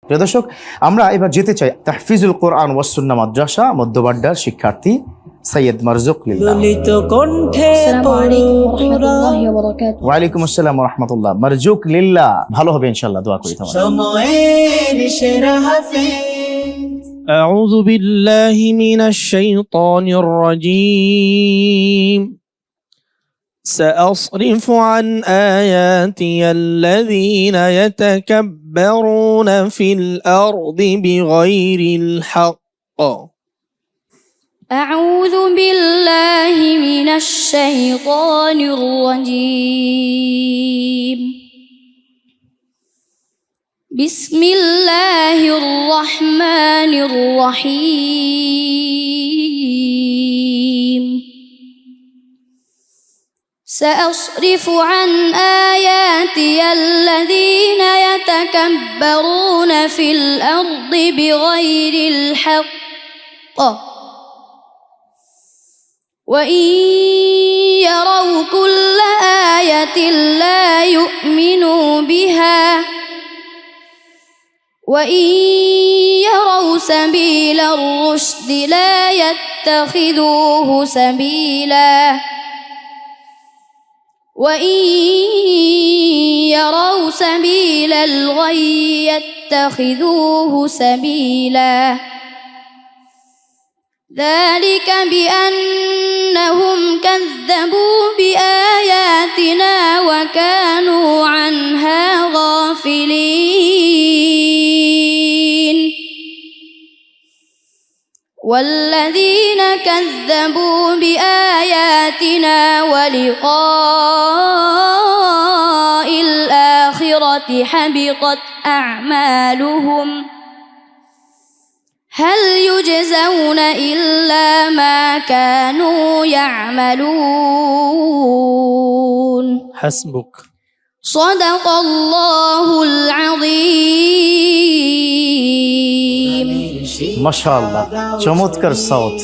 প্রিয় দর্শক, আমরা এবার যেতে চাই তাহফিজুল কোরআন ওয়াস সুন্নাহ মাদ্রাসা মধ্যবাড্ডার শিক্ষার্থী সৈয়দ মারজুক লিল্লাহ। ওয়ালাইকুম আসসালাম ওয়া রাহমাতুল্লাহ। মারজুক লিল্লাহ, ভালো হবে ইনশাআল্লাহ, দোয়া করি তোমার। أعوذ بالله من الشيطان الرجيم. سأصرف عن آياتي الذين يتكبرون في الأرض بغير الحق. أعوذ بالله من الشيطان الرجيم. بسم الله الرحمن الرحيم. سأصرف عن آياتي الذين يتكبرون في الأرض بغير الحق وإن يروا كل آية لا يؤمنوا بها وإن يروا سبيل الرشد لا يتخذوه سبيلا وإن يروا سبيل الغي يتخذوه سبيلا ذلك بأنهم كذبوا بآياتنا وكانوا عنها غافلين والذين كذبوا بآياتنا ولقاء الآخرة حبطت أعمالهم هل يجزون إلا ما كانوا يعملون. حسبك. صدق الله العظيم. মাশাআল্লাহ, চমৎকার সাউথ,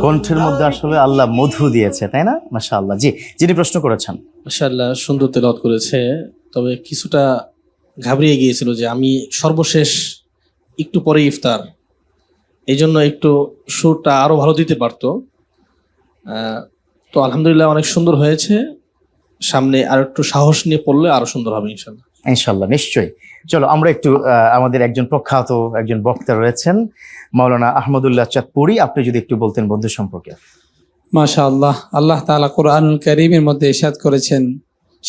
কণ্ঠের মধ্যে আসলে আল্লাহ মধু দিয়েছে, তাই না? মাশাআল্লাহ। জি, যিনি প্রশ্ন করেছেন, মাশাআল্লাহ, সুন্দর তেলাওয়াত করেছে, তবে কিছুটা ঘাবড়িয়ে গিয়েছিল যে আমি সর্বশেষ একটু পরে ইফতার, এই জন্য একটু সুরটা আরো ভালো দিতে পারতো। তো আলহামদুলিল্লাহ অনেক সুন্দর হয়েছে, সামনে আর একটু সাহস নিয়ে পড়লে আরো সুন্দর হবে ইনশাল্লাহ। ইনশাল্লাহ, নিশ্চয়ই। চলো আমরা একটু আমাদের একজন প্রখ্যাত একজন বক্তা রয়েছেন মাওলানা আহমদুল্লাহ চাঁদপুরি, আপনি যদি একটু বলতেন বন্ধু সম্পর্কে। মাশাআল্লাহ, আল্লাহ তাআলা কোরআনুল কারীমের মধ্যে ইরশাদ করেছেন,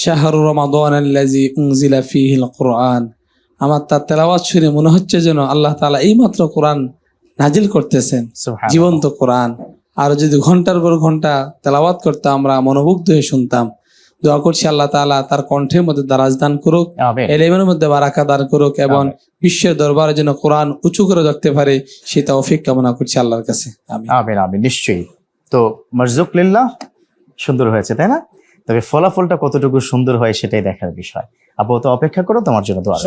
শাহরু রমাদানাল্লাযী উনজিলা ফীহিল কুরআন। আমার তার তেলাওয়াত শুনে মনে হচ্ছে যেন আল্লাহ তাআলা এইমাত্র কোরআন নাজিল করতেছেন, জীবন্ত কোরআন। আর যদি ঘন্টার পর ঘন্টা তেলাওয়াত করতে আমরা মনোমুগ্ধ হয়ে শুনতাম। দোয়া করছি আল্লাহ তাআলা তার কণ্ঠের মধ্যে দারাজ দান করুক, ইলমের মধ্যে বারাকা দান করুক এবং বিশ্বের দরবারে যেন কোরআন উঁচু করে রাখতে পারে সেই তৌফিক কামনা করছি আল্লাহর কাছে। আমিন আমিন আমিন। নিশ্চয়ই। তো মারজুক লিল্লাহ সুন্দর হয়েছে, তাই না? তবে ফলাফলটা কতটুকু সুন্দর হয় সেটাই দেখার বিষয়। আপাতত অপেক্ষা করো, তোমার জন্য দোয়া।